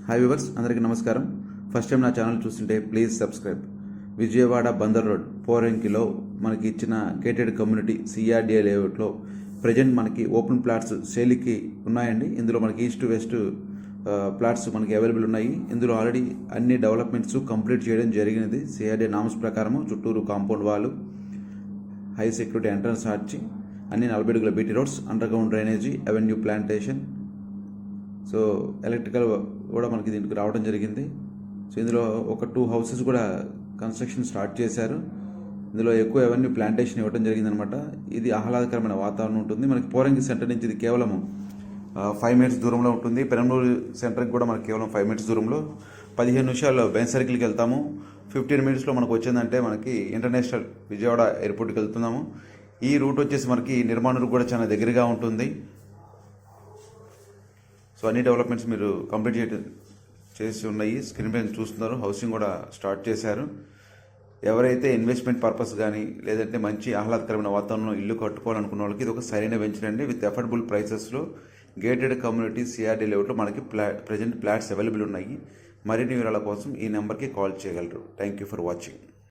Hi viewers, అందరికీ నమస్కారం. First time నా ఛానల్ చూస్తుంటే please subscribe. Vijayawada Bandar road 4 మనకి ఇచ్చిన గేటెడ్ కమ్యూనిటీ సిఆర్డిఏ లేఅవుట్లో ప్రజెంట్ మనకి ఓపెన్ ప్లాట్స్ సేల్కి ఉన్నాయండి. ఇందులో మనకి ఈస్ట్ వెస్ట్ ప్లాట్స్ మనకి అవైలబుల్ ఉన్నాయి. ఇందులో ఆల్రెడీ అన్ని డెవలప్మెంట్స్ కంప్లీట్ చేయడం జరిగినది. సిఆర్డిఏ నామ్స్ ప్రకారము చుట్టూరు కాంపౌండ్ వాళ్ళు, హై సెక్యూరిటీ ఎంట్రన్స్ ఆర్చి, అన్ని 40 అడుగుల BT roads, under ground drainage, avenue plantation, so electrical కూడా మనకి దీనికి రావడం జరిగింది. సో ఇందులో ఒక 2 హౌసెస్ కూడా కన్స్ట్రక్షన్ స్టార్ట్ చేశారు. ఇందులో ఎక్కువ అవెన్యూ ప్లాంటేషన్ ఇవ్వడం జరిగిందనమాట. ఇది ఆహ్లాదకరమైన వాతావరణం ఉంటుంది. మనకి పోరంగి సెంటర్ నుంచి ఇది కేవలం 5 మినిట్స్ దూరంలో ఉంటుంది. పెరంబూరు సెంటర్కి కూడా మనకి కేవలం 5 మినిట్స్ దూరంలో. 15 నిమిషాల్లో బెంచ్ సర్కిల్కి వెళ్తాము. 15 మినిట్స్లో మనకు వచ్చిందంటే మనకి ఇంటర్నేషనల్ విజయవాడ ఎయిర్పోర్ట్కి వెళ్తున్నాము. ఈ రూట్ వచ్చేసి మనకి నిర్మాణులకు కూడా చాలా దగ్గరగా ఉంటుంది. సో అన్ని డెవలప్మెంట్స్ మీరు కంప్లీట్ చేసి ఉన్నాయి. స్క్రీన్ పైన చూస్తున్నారు. హౌసింగ్ కూడా స్టార్ట్ చేశారు. ఎవరైతే ఇన్వెస్ట్మెంట్ పర్పస్ కానీ లేదంటే మంచి ఆహ్లాదకరమైన వాతావరణంలో ఇల్లు కట్టుకోవాలనుకున్న వాళ్ళకి ఇది ఒక సరైన వెంచర్ అండి. విత్ అఫోర్డబుల్ ప్రైసెస్లో గేటెడ్ కమ్యూనిటీ సిఆర్డీ లేఅవుట్లో మనకి ప్రజెంట్ ఫ్లాట్స్ అవైలబుల్ ఉన్నాయి. మరిన్ని వివరాల కోసం ఈ నెంబర్కి కాల్ చేయగలరు. Thank you for watching.